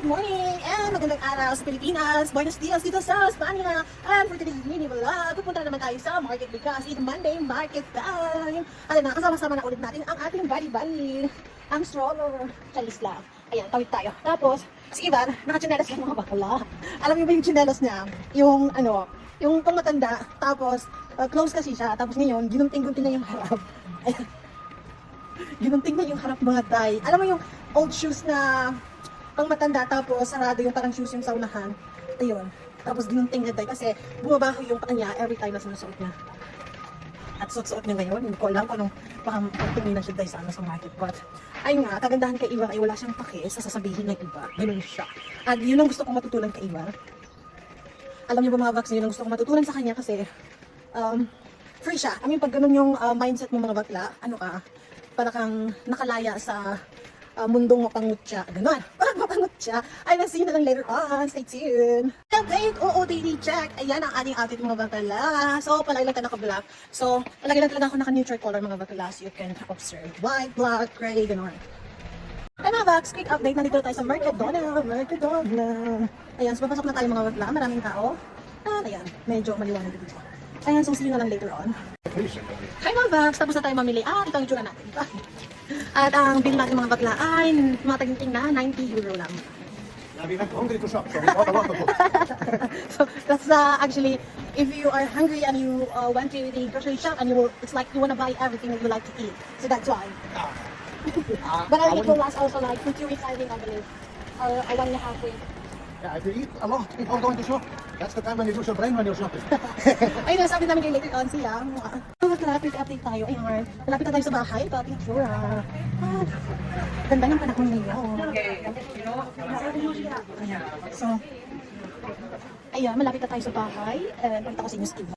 morning and magandang araw sa Pilipinas. Buenos dias dito sa Espanya. And for today's mini vlog, pupunta na naman tayo sa market because it's Monday market time. Alam na, kasama-sama na ulit natin ang ating bali-bali. Ang stroller. Chalis lang. Ayan, tawid tayo. Tapos, si Ivan, nakachinelas lang mga bakla. Alam niyo ba yung chinelas niya? Yung yung pang matanda. Tapos, close kasi siya. Tapos ngayon, ginunting-gunting na yung harap. Ayan. Ginunting na yung harap mga tay. Alam mo yung old shoes na pang matanda tapos sarado yung parang shoes yung sa unahan. Ayun. Tapos ginunting niya tay kasi bumabaho yung paa niya every time na sinusuot niya. At suot-suot niya ngayon. Hindi ko alam kung baka tingin na siya tay sa market. But ayun nga, kagandahan kay Ivar ay wala siyang pake sa sasabihin ng iba. Ganun siya. At yun ang gusto kong matutunan kay Ivar. Alam niyo ba mga vaccine, yun ang gusto kong matutunan sa kanya kasi free siya. I mean, pag ganun yung mindset ng mga bakla, ano ka, para kang nakalaya sa mundong mapangutya. Ganon. Parang mapangutya. Ay, nasi na lang later on. Stay tuned. Update, OOTD check. Ayan ang ating outfit mga bakla. So, palagi lang tayo naka-black. So, palagi lang talaga ako naka-neutral color mga bakla. So, you can observe. White, black, gray, ganon. Ay mga Vax, quick update. Nandito tayo sa Mercadona. Ayan, so papasok na tayo mga bakla. Maraming tao. At ayan, medyo maliwanag dito. Ayan, so see you na lang later on. Hi mga Vax, tapos na tayo mamili. Ito ang itsura natin. At ang bill natin mga bakla ay mataginting na 90 euro lang. We went hungry to shop, so we bought a lot of food. So that's actually, if you are hungry and you went to the grocery shop and it's like you want to buy everything that you like to eat. So that's why. But I think it will last also like for 2 weeks, I think, I believe. Or 1.5 weeks. Yeah, if you eat a lot before going to shop, that's the time when you lose your brain when you're shopping. Ayun, sabi namin kayo later on sila. Malapit update tayo. Ayun, malapit na tayo sa bahay. Ito ating tsura. Ganda ng panahon ngayon. Ayan. So, ayun, malapit na tayo sa bahay. And punta ko sa inyo, Steve.